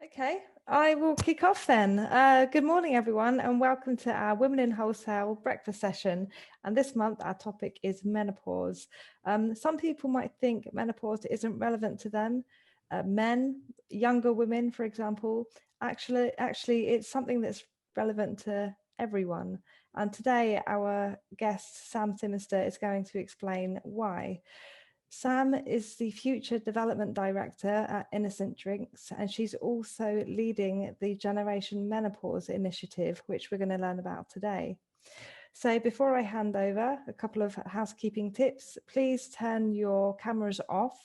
Okay, I will kick off then. Good morning, everyone, and welcome to our Women in Wholesale breakfast session. And this month, our topic is menopause. Some people might think menopause isn't relevant to them. Men, younger women, for example, actually, it's something that's relevant to everyone. And today, our guest, Sam Simister, is going to explain why. Sam is the Future Development Director at Innocent Drinks, and she's also leading the Generation Menopause Initiative, which we're going to learn about today. So before I hand over, a couple of housekeeping tips. Please turn your cameras off.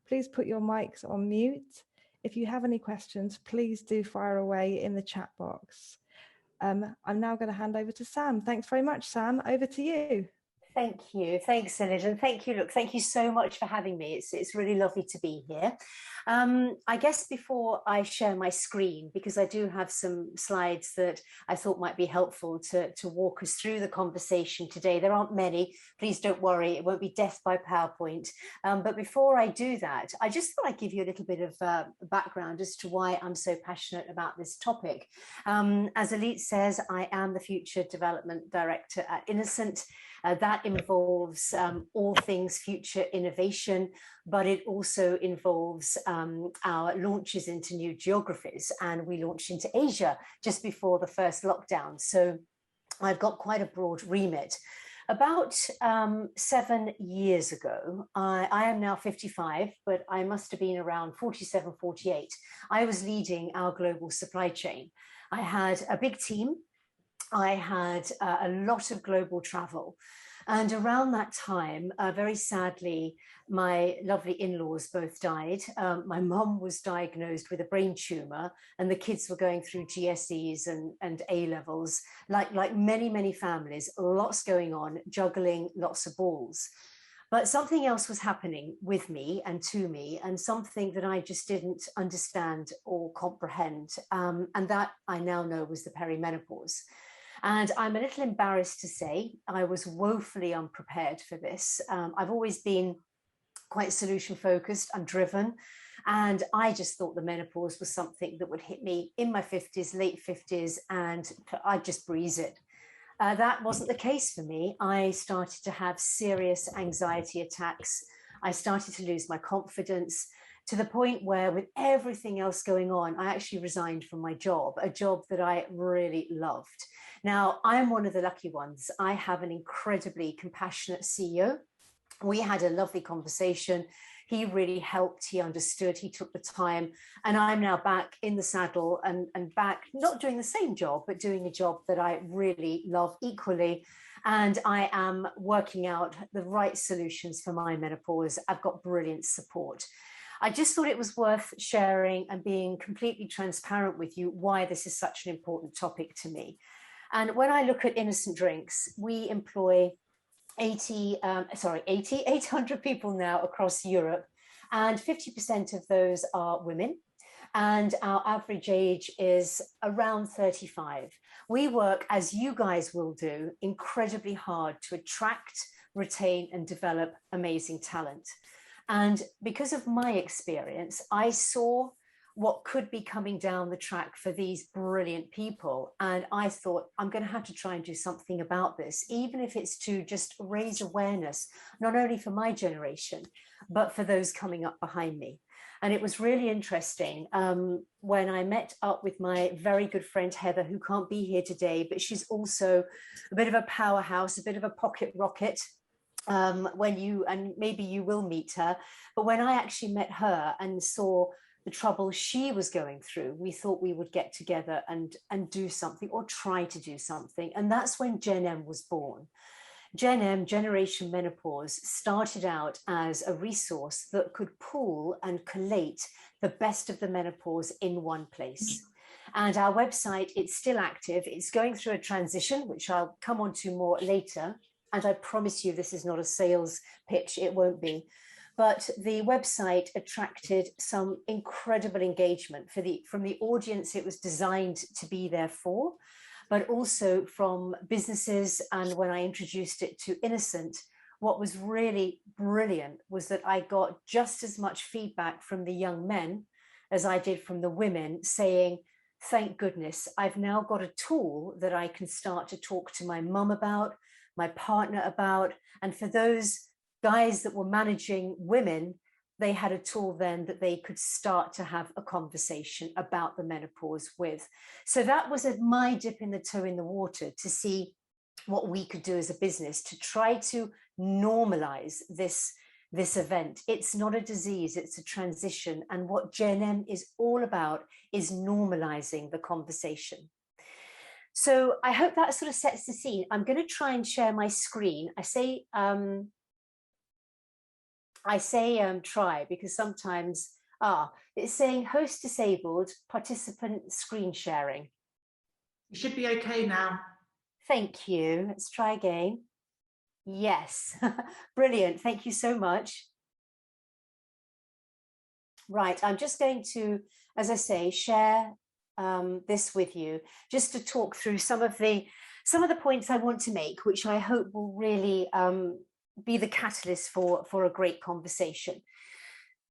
Please put your mics on mute. If you have any questions, please do fire away in the chat box. I'm now going to hand over to Sam. Thanks very much, Sam. Over to you. Thank you. Thanks, Imogen. And thank you. Look, thank you so much for having me. It's really lovely to be here. I guess before I share my screen, because I do have some slides that I thought might be helpful to walk us through the conversation today. There aren't many. Please don't worry. It won't be death by PowerPoint. But before I do that, I just thought I'd give you a little bit of background as to why I'm so passionate about this topic. As Elite says, I am the Future Development Director at Innocent. That involves all things future innovation, but it also involves our launches into new geographies. And we launched into Asia just before the first lockdown. So I've got quite a broad remit. About 7 years ago, I am now 55, but I must have been around 47, 48. I was leading our global supply chain. I had a big team. I had a lot of global travel. And around that time, very sadly, my lovely in-laws both died. My mum was diagnosed with a brain tumor, and the kids were going through GCSEs and A-levels. Like many, many families, lots going on, juggling lots of balls. But something else was happening with me and to me, and something that I just didn't understand or comprehend. And that I now know was the perimenopause. And I'm a little embarrassed to say I was woefully unprepared for this. I've always been quite solution focused and driven. And I just thought the menopause was something that would hit me in my 50s, late 50s, and I'd just breeze it. That wasn't the case for me. I started to have serious anxiety attacks. I started to lose my confidence, to the point where, with everything else going on, I actually resigned from my job, a job that I really loved. Now, I'm one of the lucky ones. I have an incredibly compassionate CEO. We had a lovely conversation. He really helped, he understood, he took the time. And I'm now back in the saddle and back, not doing the same job, but doing a job that I really love equally. And I am working out the right solutions for my menopause. I've got brilliant support. I just thought it was worth sharing and being completely transparent with you why this is such an important topic to me. And when I look at Innocent Drinks, we employ 800 people now across Europe, and 50% of those are women. And our average age is around 35. We work, as you guys will do, incredibly hard to attract, retain, and develop amazing talent. And because of my experience, I saw what could be coming down the track for these brilliant people. And I thought, I'm going to have to try and do something about this, even if it's to just raise awareness, not only for my generation, but for those coming up behind me. And it was really interesting when I met up with my very good friend, Heather, who can't be here today, but she's also a bit of a powerhouse, a bit of a pocket rocket. And maybe you will meet her, but when I actually met her and saw the trouble she was going through, we thought we would get together and do something, or try to do something. And that's when Gen M was born. Gen M, Generation Menopause, started out as a resource that could pool and collate the best of the menopause in one place. And our website, it's still active. It's going through a transition, which I'll come on to more later. And I promise you, this is not a sales pitch, it won't be. But the website attracted some incredible engagement from the audience it was designed to be there for, but also from businesses. And when I introduced it to Innocent, what was really brilliant was that I got just as much feedback from the young men as I did from the women, saying, thank goodness, I've now got a tool that I can start to talk to my mum about, my partner about. And for those guys that were managing women, they had a tool then that they could start to have a conversation about the menopause with. So that was my dip in the toe in the water to see what we could do as a business to try to normalize this event. It's not a disease, it's a transition. And what Gen M is all about is normalizing the conversation. So I hope that sort of sets the scene. I'm going to try and share my screen. I say try because sometimes, it's saying host disabled, participant screen sharing. You should be okay now. Thank you. Let's try again. Yes, brilliant. Thank you so much. Right, I'm just going to, as I say, share this with you, just to talk through some of the points I want to make, which I hope will really be the catalyst for a great conversation.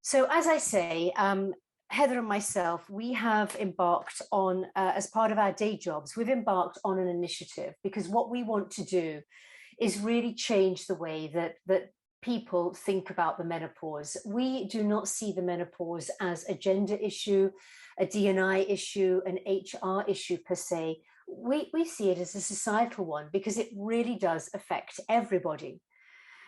So as I say, Heather and myself, we have embarked on, as part of our day jobs, we've embarked on an initiative because what we want to do is really change the way that people think about the menopause. We do not see the menopause as a gender issue, a D&I issue, an HR issue per se. We see it as a societal one because it really does affect everybody.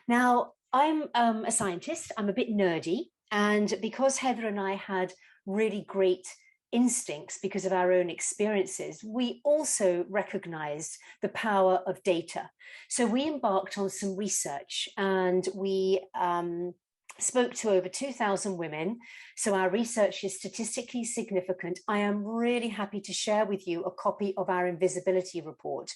Now, I'm a scientist, I'm a bit nerdy, and because Heather and I had really great instincts because of our own experiences, we also recognized the power of data. So we embarked on some research and we spoke to over 2,000 women. So our research is statistically significant. I am really happy to share with you a copy of our invisibility report.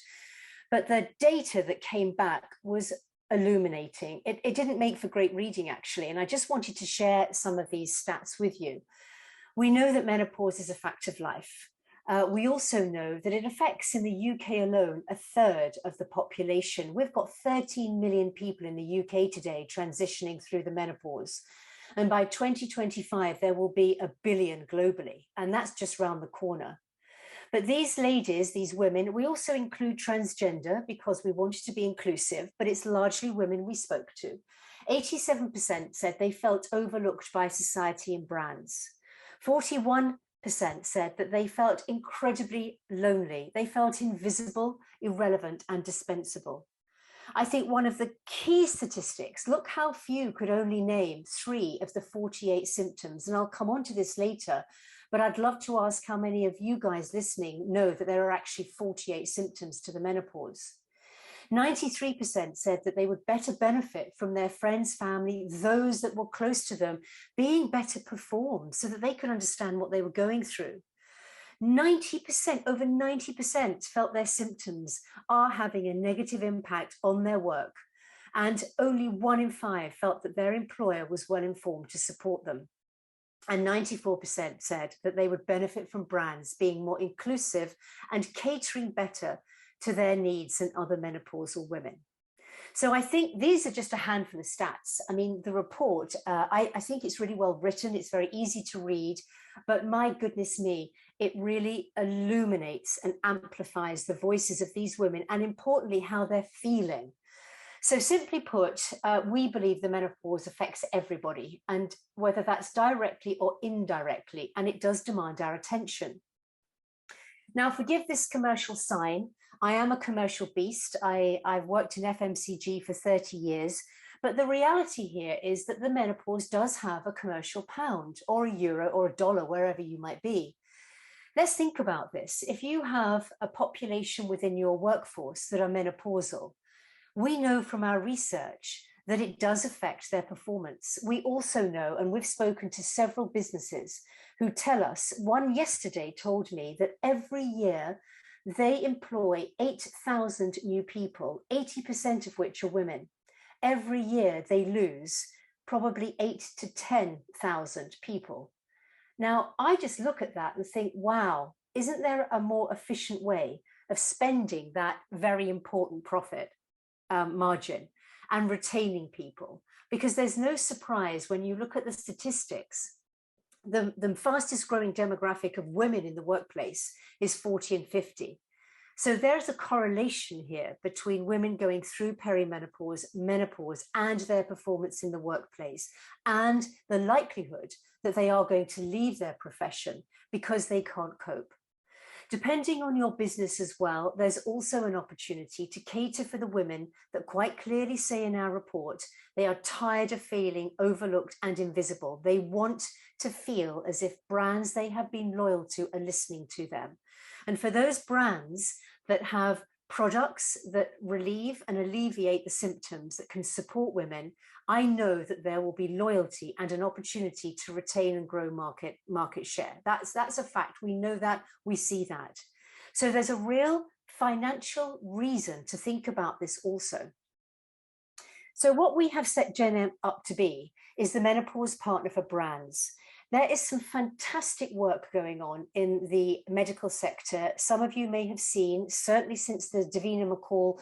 But the data that came back was illuminating. It didn't make for great reading, actually. And I just wanted to share some of these stats with you. We know that menopause is a fact of life. We also know that it affects in the UK alone a third of the population. We've got 13 million people in the UK today transitioning through the menopause. And by 2025, there will be 1 billion globally. And that's just round the corner. But these ladies, these women, we also include transgender because we wanted to be inclusive, but it's largely women we spoke to. 87% said they felt overlooked by society and brands. 41% said that they felt incredibly lonely. They felt invisible, irrelevant, and dispensable. I think one of the key statistics, look how few could only name 3 of the 48 symptoms, and I'll come on to this later, but I'd love to ask how many of you guys listening know that there are actually 48 symptoms to the menopause. 93% said that they would better benefit from their friends, family, those that were close to them, being better performed so that they could understand what they were going through. 90%, over 90% felt their symptoms are having a negative impact on their work. And only 1 in 5 felt that their employer was well informed to support them. And 94% said that they would benefit from brands being more inclusive and catering better to their needs than other menopausal women. So I think these are just a handful of stats. I mean, the report, I think it's really well written. It's very easy to read, but my goodness me, it really illuminates and amplifies the voices of these women and importantly, how they're feeling. So simply put, we believe the menopause affects everybody, and whether that's directly or indirectly, and it does demand our attention. Now, forgive this commercial sign. I am a commercial beast. I've worked in FMCG for 30 years, but the reality here is that the menopause does have a commercial pound or a euro or a dollar, wherever you might be. Let's think about this. If you have a population within your workforce that are menopausal, we know from our research that it does affect their performance. We also know, and we've spoken to several businesses who tell us, one yesterday told me that every year they employ 8,000 new people, 80% of which are women. Every year they lose probably 8,000 to 10,000 people. Now, I just look at that and think, wow, isn't there a more efficient way of spending that very important profit margin and retaining people? Because there's no surprise when you look at the statistics the fastest growing demographic of women in the workplace is 40 and 50. So there's a correlation here between women going through perimenopause, menopause, and their performance in the workplace, and the likelihood that they are going to leave their profession because they can't cope. Depending on your business as well, there's also an opportunity to cater for the women that quite clearly say in our report, they are tired of feeling overlooked and invisible. They want to feel as if brands they have been loyal to are listening to them. And for those brands that have products that relieve and alleviate the symptoms that can support women, I know that there will be loyalty and an opportunity to retain and grow market share. That's a fact. We know that, we see that. So there's a real financial reason to think about this also. So what we have set Gen M up to be is the menopause partner for brands. There is some fantastic work going on in the medical sector. Some of you may have seen, certainly since the Davina McCall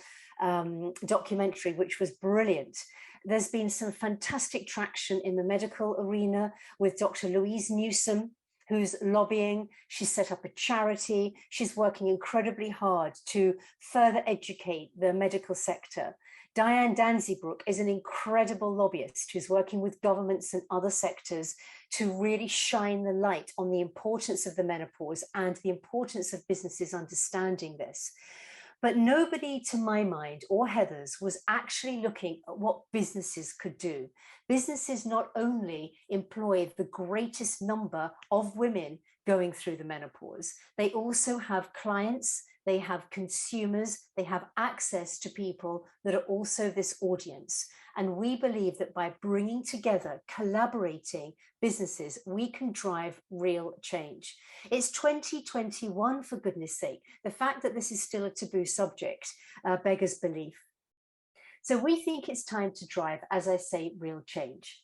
documentary, which was brilliant. There's been some fantastic traction in the medical arena with Dr. Louise Newsom, who's lobbying. She's set up a charity. She's working incredibly hard to further educate the medical sector. Diane Danzebrug is an incredible lobbyist who's working with governments and other sectors to really shine the light on the importance of the menopause and the importance of businesses understanding this. But nobody, to my mind, or Heather's, was actually looking at what businesses could do. Businesses not only employ the greatest number of women going through the menopause, they also have clients, they have consumers, they have access to people that are also this audience. And we believe that by bringing together, collaborating businesses, we can drive real change. It's 2021, for goodness sake. The fact that this is still a taboo subject beggars belief. So we think it's time to drive, as I say, real change.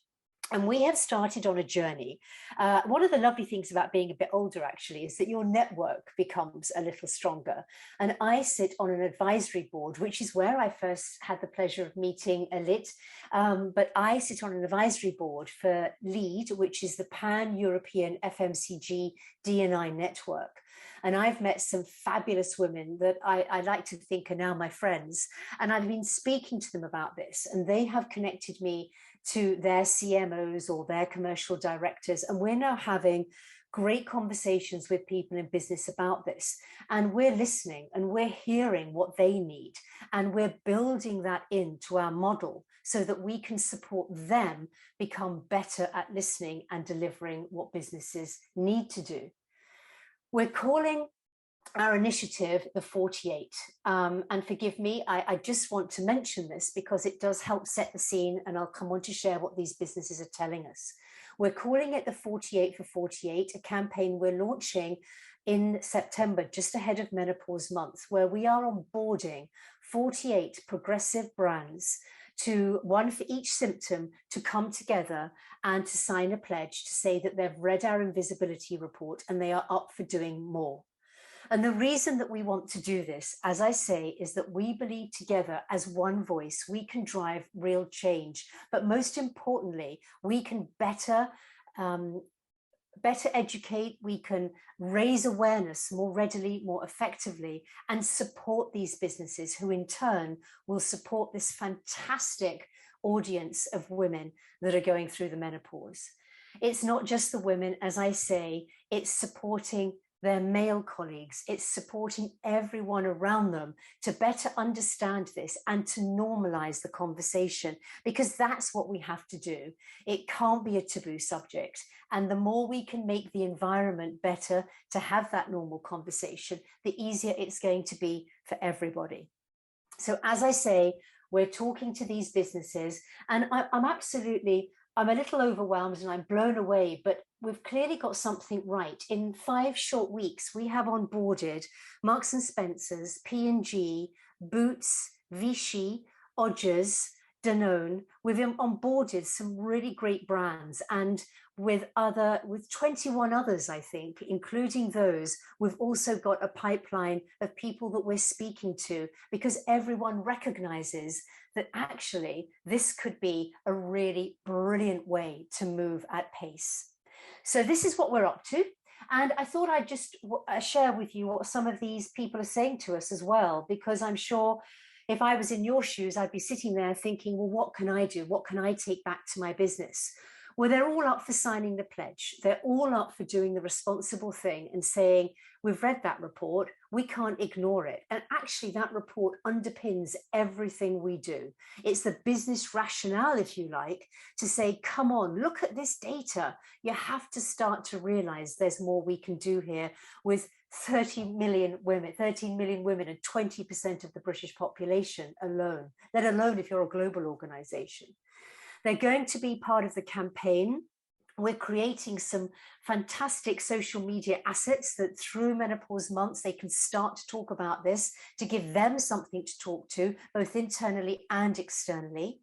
And we have started on a journey. One of the lovely things about being a bit older, actually, is that your network becomes a little stronger. And I sit on an advisory board, which is where I first had the pleasure of meeting Elit. But I sit on an advisory board for LEAD, which is the Pan-European FMCG D&I network. And I've met some fabulous women that I like to think are now my friends. And I've been speaking to them about this, and they have connected me to their CMOs or their commercial directors. And we're now having great conversations with people in business about this. And we're listening and we're hearing what they need. And we're building that into our model so that we can support them become better at listening and delivering what businesses need to do. We're calling our initiative the 48, and forgive me, I just want to mention this because it does help set the scene, and I'll come on to share what these businesses are telling us. We're calling it the 48 for 48, a campaign we're launching in September, just ahead of Menopause Month, where we are onboarding 48 progressive brands, to one for each symptom, to come together and to sign a pledge to say that they've read our invisibility report and they are up for doing more. And the reason that we want to do this, as I say, is that we believe together as one voice, we can drive real change. But most importantly, we can better educate, we can raise awareness more readily, more effectively, and support these businesses who in turn will support this fantastic audience of women that are going through the menopause. It's not just the women, as I say, it's supporting their male colleagues, it's supporting everyone around them to better understand this and to normalize the conversation, because that's what we have to do. It can't be a taboo subject. And the more we can make the environment better to have that normal conversation, the easier it's going to be for everybody. So as I say, we're talking to these businesses, and I'm a little overwhelmed and I'm blown away, but we've clearly got something right. In 5 short weeks, we have onboarded Marks and Spencer's, P&G, Boots, Vichy, Odgers, Danone. We've onboarded some really great brands, and with 21 others, I think, including those, we've also got a pipeline of people that we're speaking to, because everyone recognizes that actually this could be a really brilliant way to move at pace. So this is what we're up to. And I thought I'd just share with you what some of these people are saying to us as well, because I'm sure if I was in your shoes, I'd be sitting there thinking, well, what can I do? What can I take back to my business? Well, they're all up for signing the pledge. They're all up for doing the responsible thing and saying, we've read that report, we can't ignore it. And actually that report underpins everything we do. It's the business rationale, if you like, to say, come on, look at this data. You have to start to realize there's more we can do here with 13 million women and 20% of the British population alone, let alone if you're a global organization. They're going to be part of the campaign. We're creating some fantastic social media assets that through menopause months, they can start to talk about this, to give them something to talk to, both internally and externally.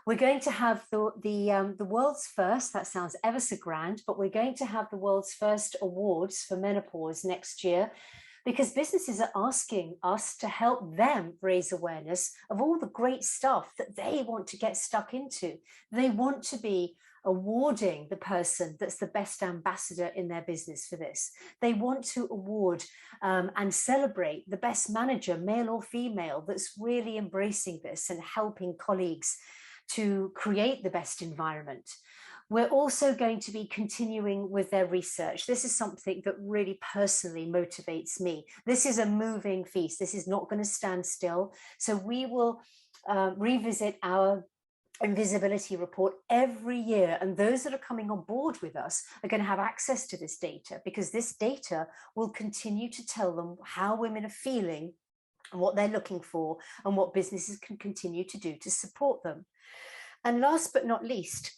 We're going to have the world's first, that sounds ever so grand, but we're going to have the world's first awards for menopause next year, because businesses are asking us to help them raise awareness of all the great stuff that they want to get stuck into. They want to be awarding the person that's the best ambassador in their business for this. They want to award and celebrate the best manager, male or female, that's really embracing this and helping colleagues to create the best environment. We're also going to be continuing with their research. This is something that really personally motivates me. This is a moving feast. This is not going to stand still. So we will revisit our invisibility report every year, and those that are coming on board with us are going to have access to this data, because this data will continue to tell them how women are feeling and what they're looking for and what businesses can continue to do to support them. And last but not least,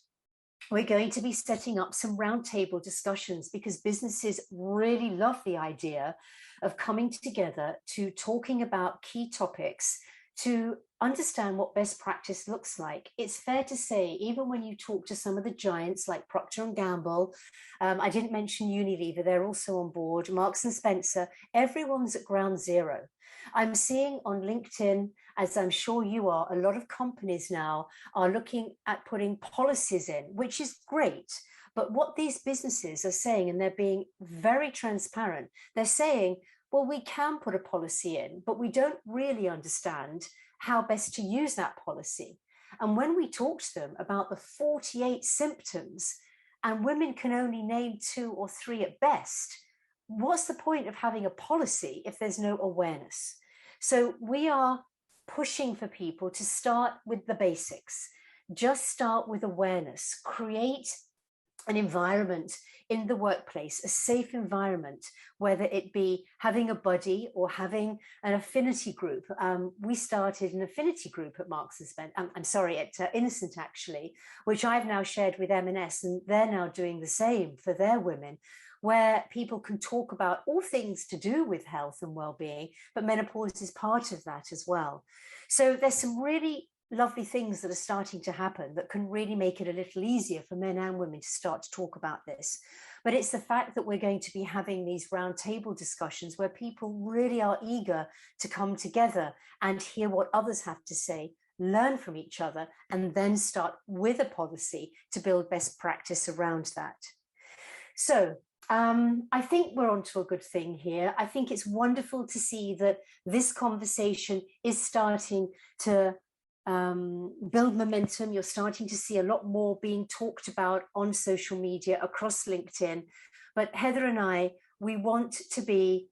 we're going to be setting up some roundtable discussions, because businesses really love the idea of coming together to talking about key topics to understand what best practice looks like. It's fair to say, even when you talk to some of the giants like Procter & Gamble, I didn't mention Unilever, they're also on board, Marks & Spencer, everyone's at ground zero. I'm seeing on LinkedIn, as I'm sure you are, a lot of companies now are looking at putting policies in, which is great. But what these businesses are saying, and they're being very transparent, they're saying, well, we can put a policy in, but we don't really understand how best to use that policy. And when we talk to them about the 48 symptoms, and women can only name 2 or 3 at best, what's the point of having a policy if there's no awareness? So we are pushing for people to start with the basics. Just start with awareness, create an environment in the workplace, a safe environment, whether it be having a buddy or having an affinity group. We started an affinity group at Marks and Spencer, at Innocent actually, which I've now shared with M&S, and they're now doing the same for their women, where people can talk about all things to do with health and well-being, but menopause is part of that as well. So there's some really lovely things that are starting to happen that can really make it a little easier for men and women to start to talk about this. But it's the fact that we're going to be having these roundtable discussions where people really are eager to come together and hear what others have to say, learn from each other, and then start with a policy to build best practice around that. So I think we're onto a good thing here. I think it's wonderful to see that this conversation is starting to build momentum. You're starting to see a lot more being talked about on social media across LinkedIn. But Heather and I, we want to be,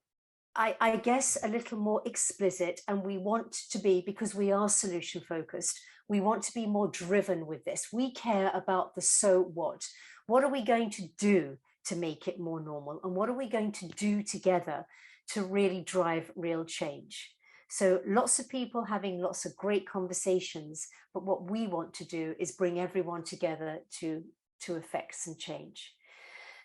I guess, a little more explicit, and we want to be, because we are solution focused, we want to be more driven with this. We care about the so what. What are we going to do to make it more normal? And what are we going to do together to really drive real change? So lots of people having lots of great conversations, but what we want to do is bring everyone together to effect some change.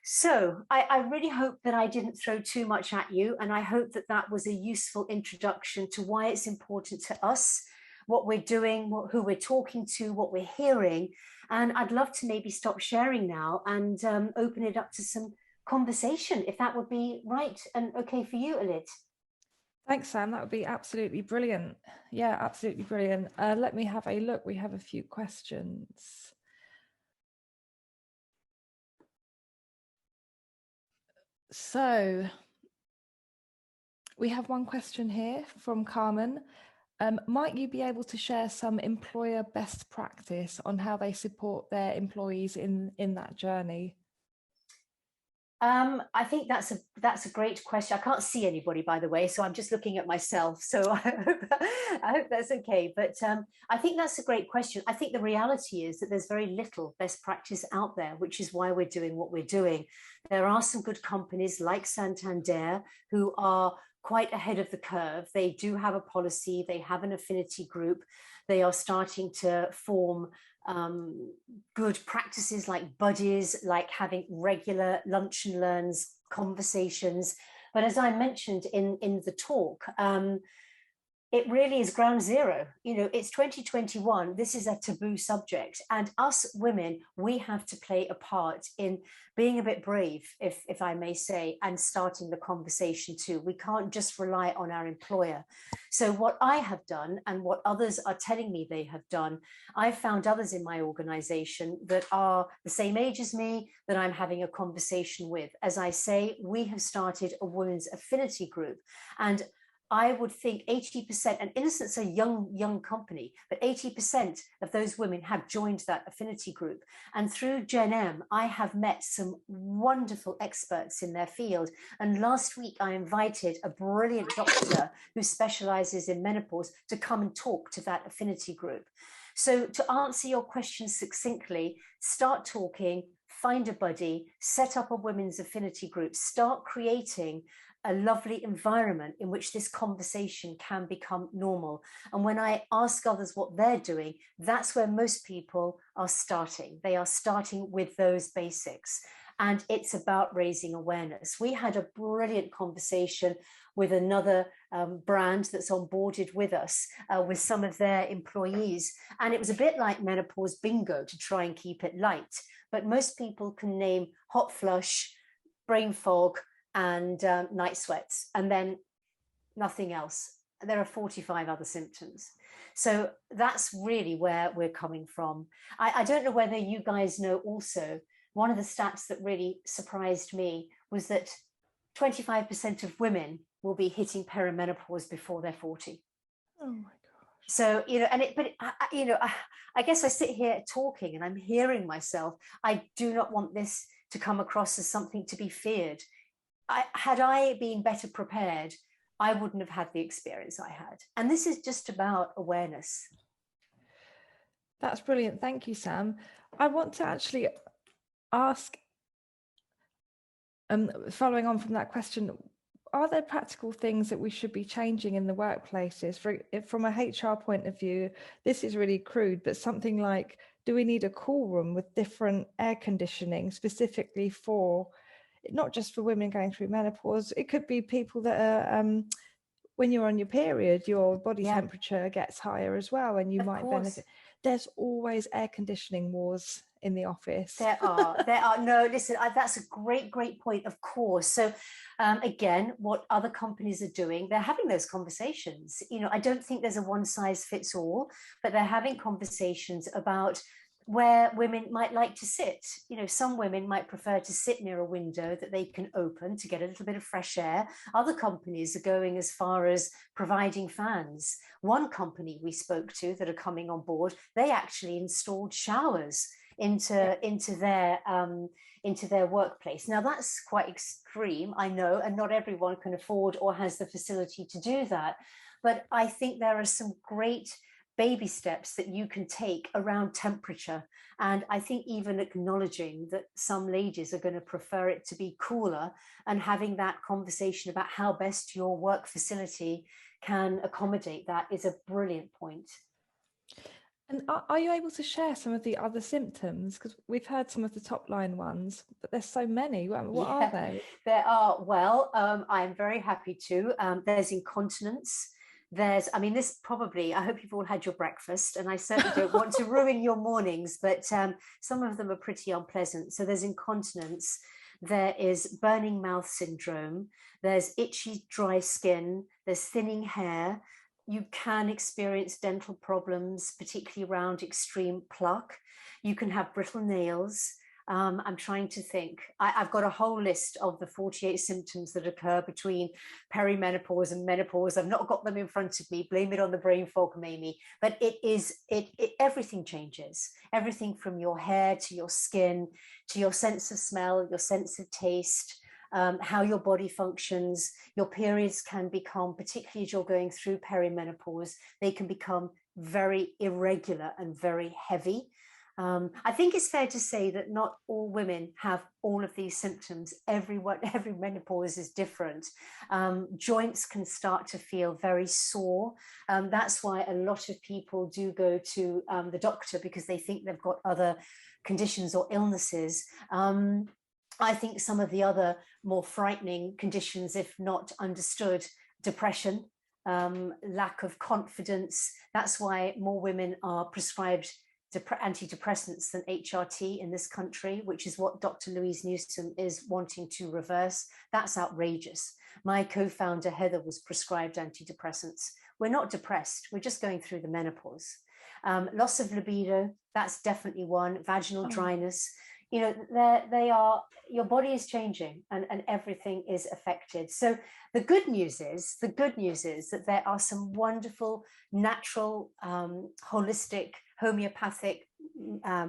So I really hope that I didn't throw too much at you, and I hope that that was a useful introduction to why it's important to us, what we're doing, who we're talking to, what we're hearing. And I'd love to maybe stop sharing now and open it up to some conversation, if that would be right and okay for you, Alit. Thanks, Sam. That would be absolutely brilliant. Yeah, absolutely brilliant. Let me have a look. We have a few questions. So we have one question here from Carmen. Might you be able to share some employer best practice on how they support their employees in that journey? I think that's a great question. I can't see anybody, by the way, so I'm just looking at myself. So I hope that's okay. But I think that's a great question. I think the reality is that there's very little best practice out there, which is why we're doing what we're doing. There are some good companies like Santander who are quite ahead of the curve. They do have a policy. They have an affinity group. They are starting to form good practices like buddies, like having regular lunch and learns conversations. But as I mentioned in the talk, it really is ground zero. You know, it's 2021. This is a taboo subject. And us women, we have to play a part in being a bit brave, if I may say, and starting the conversation too. We can't just rely on our employer. So what I have done and what others are telling me they have done, I've found others in my organization that are the same age as me, that I'm having a conversation with. As I say, we have started a women's affinity group. And I would think 80%, and Innocent's a young company, but 80% of those women have joined that affinity group. And through Gen M, I have met some wonderful experts in their field. And last week, I invited a brilliant doctor who specializes in menopause to come and talk to that affinity group. So to answer your question succinctly, start talking, find a buddy, set up a women's affinity group, start creating a lovely environment in which this conversation can become normal. And when I ask others what they're doing, that's where most people are starting. They are starting with those basics. And it's about raising awareness. We had a brilliant conversation with another brand that's onboarded with us, with some of their employees. And it was a bit like menopause bingo to try and keep it light. But most people can name hot flush, brain fog, and night sweats, and then nothing else. There are 45 other symptoms. So that's really where we're coming from. I don't know whether you guys know also, one of the stats that really surprised me was that 25% of women will be hitting perimenopause before they're 40. Oh my gosh. So, you know, I guess I sit here talking and I'm hearing myself. I do not want this to come across as something to be feared. Had I been better prepared, I wouldn't have had the experience I had. And this is just about awareness. That's brilliant. Thank you, Sam. I want to actually ask, following on from that question, are there practical things that we should be changing in the workplaces? From a HR point of view, this is really crude, but something like, do we need a cool room with different air conditioning specifically for, not just for women going through menopause, it could be people that are, when you're on your period, your body temperature gets higher as well, and you might benefit. There's always air conditioning wars in the office. There are. No, listen, that's a great point, of course. So again, what other companies are doing, they're having those conversations. You know, I don't think there's a one size fits all, but they're having conversations about where women might like to sit. You know, some women might prefer to sit near a window that they can open to get a little bit of fresh air. Other companies are going as far as providing fans. One company we spoke to that are coming on board, they actually installed showers into their workplace. Now that's quite extreme, I know, and not everyone can afford or has the facility to do that. But I think there are some great baby steps that you can take around temperature. And I think even acknowledging that some ladies are going to prefer it to be cooler and having that conversation about how best your work facility can accommodate that is a brilliant point. And are you able to share some of the other symptoms? Because we've heard some of the top line ones, but there's so many. What are they? There are, well, I'm very happy to. There's incontinence. I mean, this probably, I hope you've all had your breakfast, and I certainly don't want to ruin your mornings, but some of them are pretty unpleasant. So there's incontinence, there is burning mouth syndrome, there's itchy, dry skin, there's thinning hair. You can experience dental problems, particularly around extreme pluck. You can have brittle nails. I'm trying to think. I've got a whole list of the 48 symptoms that occur between perimenopause and menopause. I've not got them in front of me. Blame it on the brain fog, Mamie. But everything changes. Everything from your hair to your skin, to your sense of smell, your sense of taste, how your body functions. Your periods can become, particularly as you're going through perimenopause, they can become very irregular and very heavy. I think it's fair to say that not all women have all of these symptoms. Every menopause is different. Joints can start to feel very sore. That's why a lot of people do go to the doctor, because they think they've got other conditions or illnesses. I think some of the other more frightening conditions, if not understood, depression, lack of confidence. That's why more women are prescribed antidepressants than HRT in this country, which is what Dr. Louise Newsom is wanting to reverse. That's outrageous. My co-founder Heather was prescribed antidepressants. We're not depressed, we're just going through the menopause. Loss of libido, that's definitely one. Vaginal dryness, you know, your body is changing and everything is affected. So the good news is that there are some wonderful natural holistic homeopathic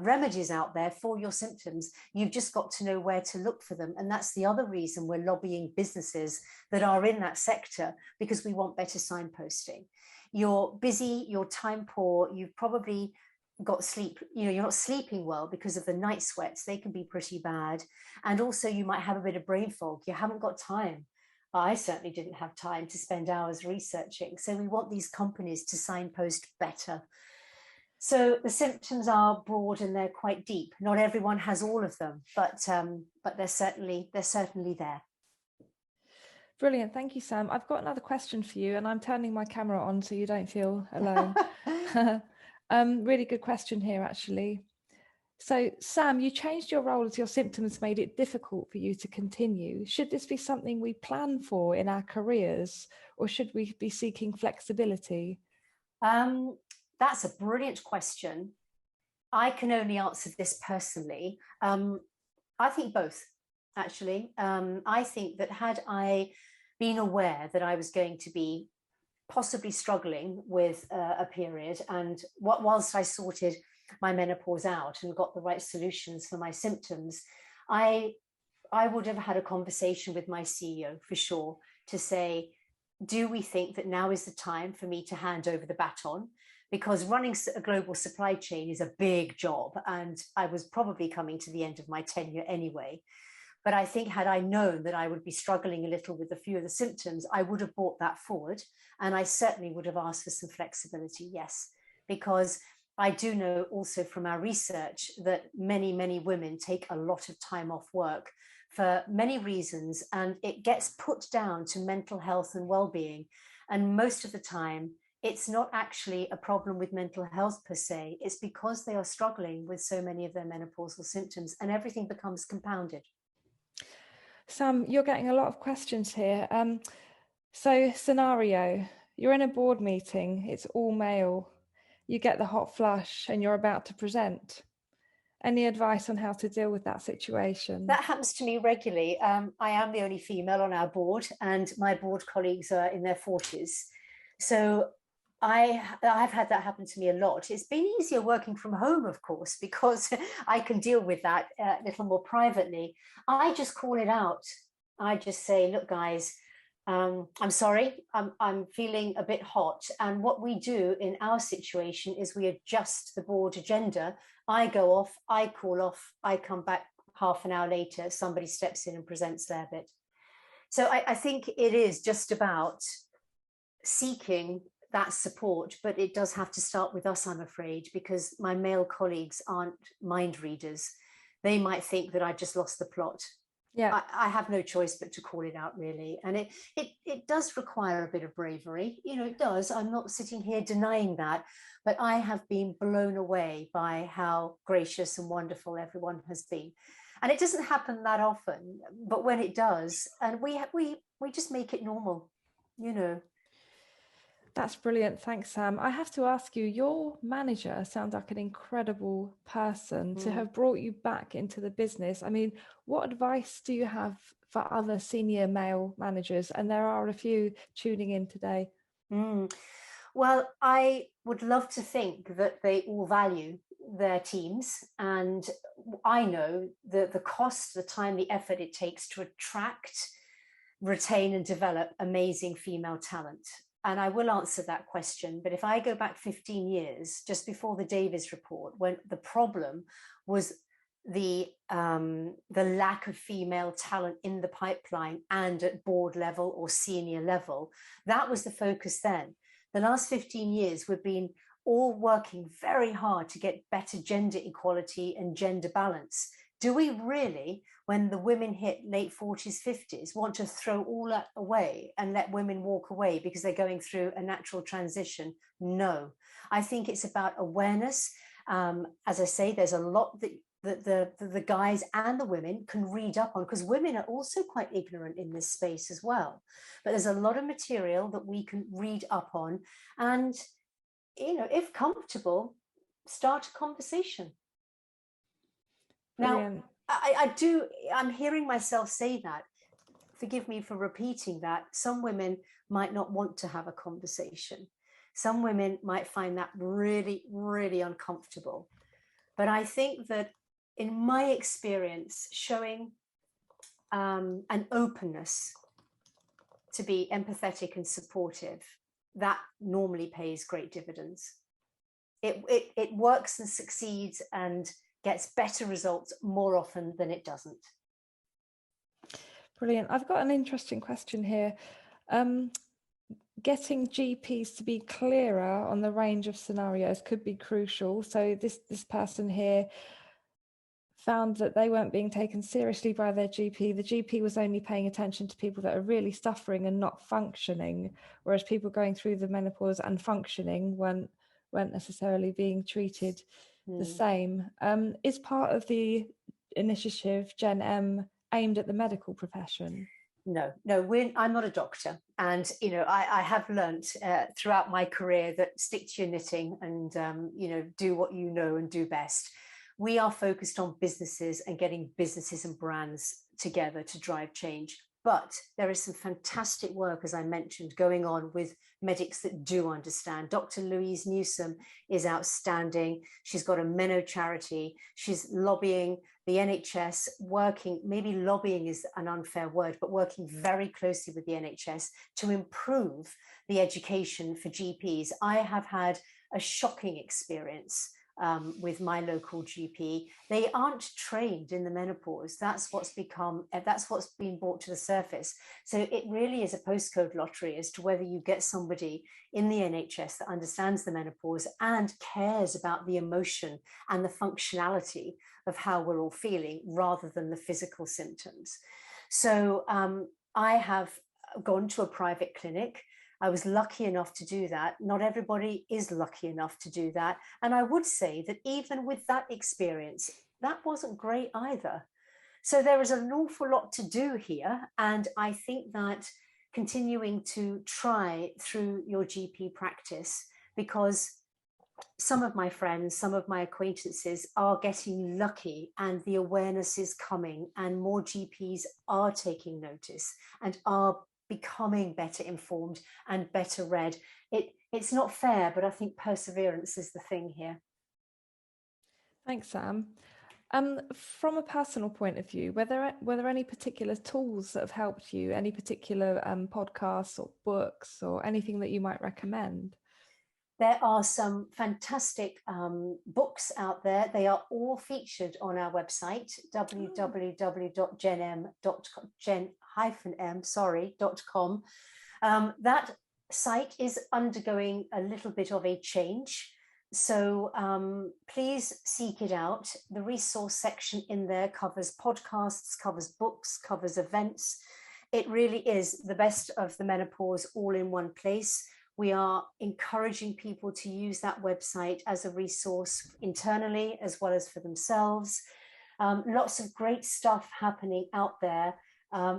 remedies out there for your symptoms. You've just got to know where to look for them. And that's the other reason we're lobbying businesses that are in that sector, because we want better signposting. You're busy, you're time poor, you've probably got sleep, you know, you're not sleeping well because of the night sweats. They can be pretty bad. And also you might have a bit of brain fog. You haven't got time. I certainly didn't have time to spend hours researching. So we want these companies to signpost better. So the symptoms are broad and they're quite deep. Not everyone has all of them, but they're certainly there. Brilliant. Thank you, Sam. I've got another question for you, and I'm turning my camera on so you don't feel alone. Really good question here, actually. So, Sam, you changed your role as your symptoms made it difficult for you to continue. Should this be something we plan for in our careers, or should we be seeking flexibility? That's a brilliant question. I can only answer this personally. I think both, actually. I think that had I been aware that I was going to be possibly struggling with a period, and whilst I sorted my menopause out and got the right solutions for my symptoms, I would have had a conversation with my CEO for sure to say, do we think that now is the time for me to hand over the baton? Because running a global supply chain is a big job, and I was probably coming to the end of my tenure anyway. But I think had I known that I would be struggling a little with a few of the symptoms, I would have brought that forward. And I certainly would have asked for some flexibility, yes, because I do know also from our research that many, many women take a lot of time off work for many reasons, and it gets put down to mental health and well-being. And most of the time, it's not actually a problem with mental health per se. It's because they are struggling with so many of their menopausal symptoms, and everything becomes compounded. Sam, you're getting a lot of questions here. So scenario, you're in a board meeting, it's all male, you get the hot flush and you're about to present. Any advice on how to deal with that situation? That happens to me regularly. I am the only female on our board, and my board colleagues are in their 40s. So I've had that happen to me a lot. It's been easier working from home, of course, because I can deal with that a little more privately. I just call it out. I just say, look, guys, I'm sorry, I'm feeling a bit hot. And what we do in our situation is we adjust the board agenda. I go off, I call off, I come back half an hour later, somebody steps in and presents their bit. So I think it is just about seeking that support, but it does have to start with us, I'm afraid, because my male colleagues aren't mind readers. They might think that I just lost the plot. Yeah, I have no choice but to call it out, really. And it does require a bit of bravery. You know, it does. I'm not sitting here denying that, but I have been blown away by how gracious and wonderful everyone has been. And it doesn't happen that often, but when it does, and we just make it normal, you know. That's brilliant. Thanks, Sam. I have to ask you, your manager sounds like an incredible person to have brought you back into the business. I mean, what advice do you have for other senior male managers? And there are a few tuning in today. Well, I would love to think that they all value their teams. And I know that the cost, the time, the effort it takes to attract, retain and develop amazing female talent. And I will answer that question. But if I go back 15 years, just before the Davies report, when the problem was the lack of female talent in the pipeline and at board level or senior level, that was the focus then. The last 15 years, we've been all working very hard to get better gender equality and gender balance. Do we really, when the women hit late 40s, 50s, want to throw all that away and let women walk away because they're going through a natural transition? No. I think it's about awareness. As I say, there's a lot that the guys and the women can read up on, because women are also quite ignorant in this space as well. But there's a lot of material that we can read up on, and, you know, if comfortable, start a conversation. Brilliant. Now, I'm hearing myself say that. Forgive me for repeating that. Some women might not want to have a conversation. Some women might find that really, really uncomfortable. But I think that in my experience, showing an openness to be empathetic and supportive, that normally pays great dividends. It works and succeeds and gets better results more often than it doesn't. Brilliant. I've got an interesting question here. Getting GPs to be clearer on the range of scenarios could be crucial. So this person here found that they weren't being taken seriously by their GP. The GP was only paying attention to people that are really suffering and not functioning, whereas people going through the menopause and functioning weren't necessarily being treated the same. Is part of the initiative Gen M aimed at the medical profession? No, I'm not a doctor. And, you know, I have learned throughout my career that stick to your knitting and, you know, do what you know and do best. We are focused on businesses and getting businesses and brands together to drive change. But there is some fantastic work, as I mentioned, going on with medics that do understand. Dr. Louise Newsom is outstanding. She's got a Meno charity. She's lobbying the NHS, working, maybe lobbying is an unfair word, but working very closely with the NHS to improve the education for GPs. I have had a shocking experience with my local GP. They aren't trained in the menopause. That's what's been brought to the surface. So it really is a postcode lottery as to whether you get somebody in the NHS that understands the menopause and cares about the emotion and the functionality of how we're all feeling rather than the physical symptoms. So I have gone to a private clinic. I was lucky enough to do that. Not everybody is lucky enough to do that. And I would say that even with that experience, that wasn't great either. So there is an awful lot to do here. And I think that continuing to try through your GP practice, because some of my friends, some of my acquaintances are getting lucky and the awareness is coming and more GPs are taking notice and are becoming better informed and better read. It's not fair, but I think perseverance is the thing here. Thanks, Sam. From a personal point of view, were there any particular tools that have helped you, any particular podcasts or books or anything that you might recommend? There are some fantastic books out there. They are all featured on our website, www.gen-m.com. That site is undergoing a little bit of a change. So please seek it out. The resource section in there covers podcasts, covers books, covers events. It really is the best of the menopause all in one place. We are encouraging people to use that website as a resource internally as well as for themselves. Lots of great stuff happening out there.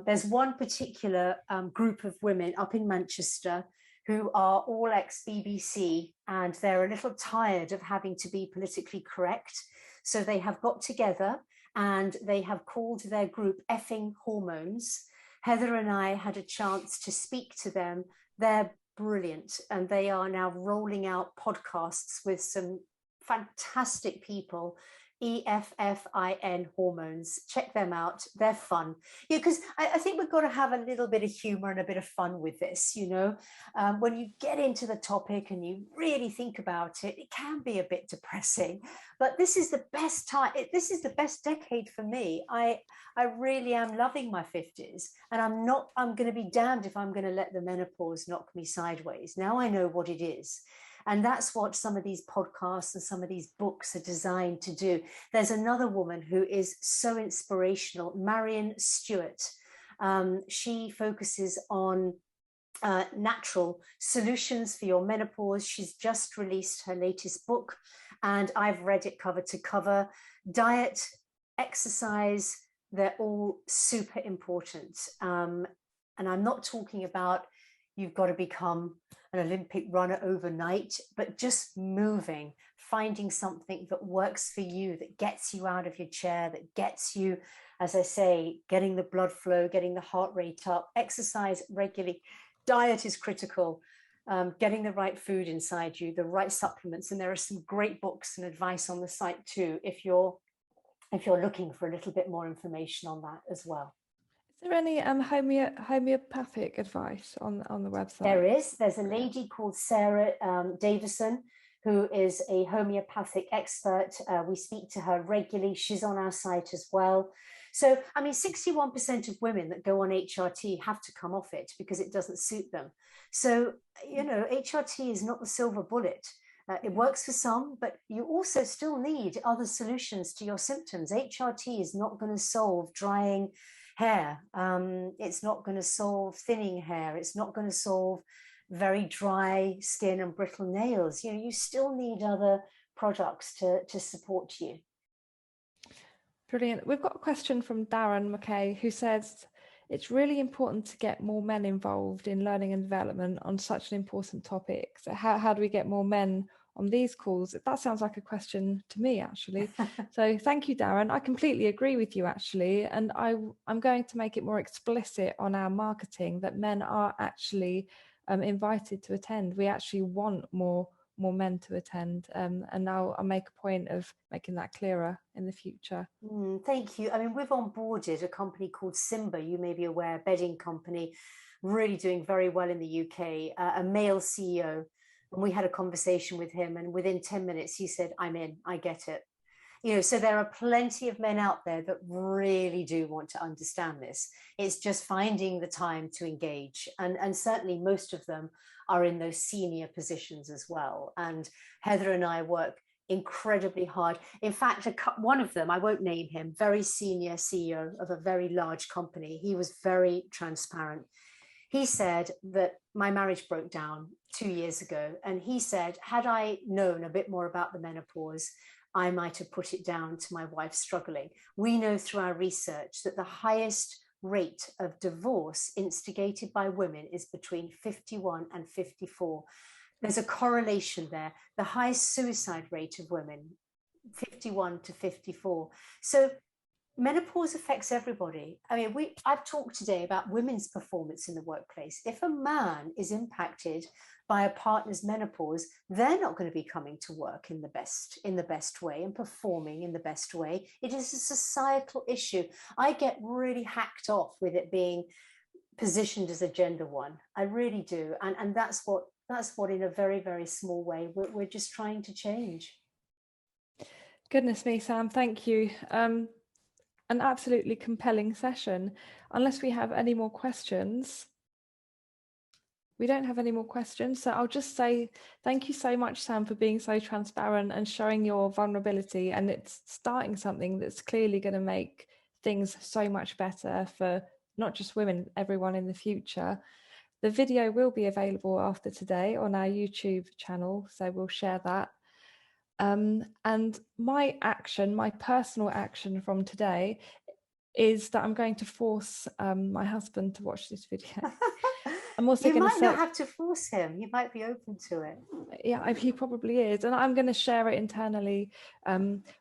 There's one particular group of women up in Manchester who are all ex-BBC, and they're a little tired of having to be politically correct. So they have got together and they have called their group Effing Hormones. Heather and I had a chance to speak to them. They're brilliant, and they are now rolling out podcasts with some fantastic people. EFFIN Hormones. Check them out. They're fun. Yeah, because I think we've got to have a little bit of humor and a bit of fun with this, you know. When you get into the topic and you really think about it, it can be a bit depressing. But this is the best time. This is the best decade for me. I really am loving my 50s, and I'm going to be damned if I'm going to let the menopause knock me sideways. Now I know what it is. And that's what some of these podcasts and some of these books are designed to do. There's another woman who is so inspirational, Marion Stewart. She focuses on natural solutions for your menopause. She's just released her latest book, and I've read it cover to cover. Diet, exercise, they're all super important. And I'm not talking about you've got to become an Olympic runner overnight, but just moving, finding something that works for you, that gets you out of your chair, that gets you, as I say, getting the blood flow, getting the heart rate up, exercise regularly. Diet is critical, getting the right food inside you, the right supplements. And there are some great books and advice on the site too, if you're looking for a little bit more information on that as well. Is there any homeopathic advice on the website? There is. There's a lady called Sarah Davison, who is a homeopathic expert. We speak to her regularly. She's on our site as well. So, I mean, 61% of women that go on HRT have to come off it because it doesn't suit them. So, you know, HRT is not the silver bullet. It works for some, but you also still need other solutions to your symptoms. HRT is not going to solve drying hair. It's not going to solve thinning hair. It's not going to solve very dry skin and brittle nails. You know, you still need other products to support you. Brilliant. We've got a question from Darren McKay, who says, it's really important to get more men involved in learning and development on such an important topic. So how do we get more men on these calls? That sounds like a question to me, actually. So thank you, Darren. I completely agree with you, actually. And I'm going to make it more explicit on our marketing that men are actually invited to attend. We actually want more men to attend. And now I'll make a point of making that clearer in the future. Thank you. I mean, we've onboarded a company called Simister, you may be aware, a bedding company, really doing very well in the UK, a male CEO. And we had a conversation with him, and within 10 minutes, he said, I'm in, I get it. You know, so there are plenty of men out there that really do want to understand this. It's just finding the time to engage. And certainly most of them are in those senior positions as well. And Heather and I work incredibly hard. In fact, one of them, I won't name him, very senior CEO of a very large company. He was very transparent. He said that my marriage broke down 2 years ago. And he said, had I known a bit more about the menopause, I might have put it down to my wife struggling. We know through our research that the highest rate of divorce instigated by women is between 51 and 54. There's a correlation there. The highest suicide rate of women, 51 to 54. So menopause affects everybody. I mean, I've talked today about women's performance in the workplace. If a man is impacted by a partner's menopause, they're not going to be coming to work in the best way and performing in the best way. It is a societal issue. I get really hacked off with it being positioned as a gender one. I really do. And that's what in a very, very small way, we're just trying to change. Goodness me, Sam, thank you. An absolutely compelling session. Unless we have any more questions. We don't have any more questions, so I'll just say thank you so much, Sam, for being so transparent and showing your vulnerability, and it's starting something that's clearly going to make things so much better for not just women, everyone in the future. The video will be available after today on our YouTube channel, so we'll share that. And my personal action from today is that I'm going to force my husband to watch this video. I'm also You going to might say, not have to force him. He might be open to it. yeah, he probably is, and I'm going to share it internally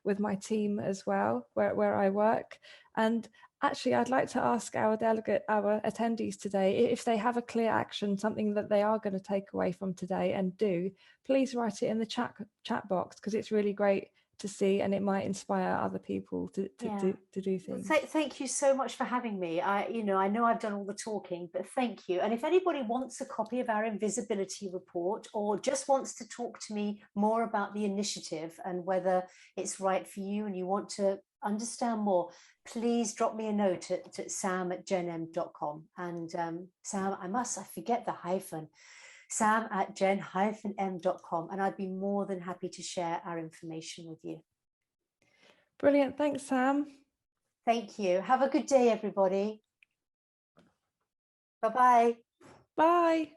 with my team as well, where I work. And actually, I'd like to ask our attendees today, if they have a clear action, something that they are going to take away from today and do, please write it in the chat box, because it's really great to see, and it might inspire other people to do things. Thank you so much for having me. I know I've done all the talking, but thank you. And if anybody wants a copy of our invisibility report, or just wants to talk to me more about the initiative and whether it's right for you and you want to understand more, please drop me a note at sam@genm.com. And Sam, I forget the hyphen. sam@gen-m.com, and I'd be more than happy to share our information with you. Brilliant. Thanks, Sam. Thank you. Have a good day, everybody. Bye-bye. Bye.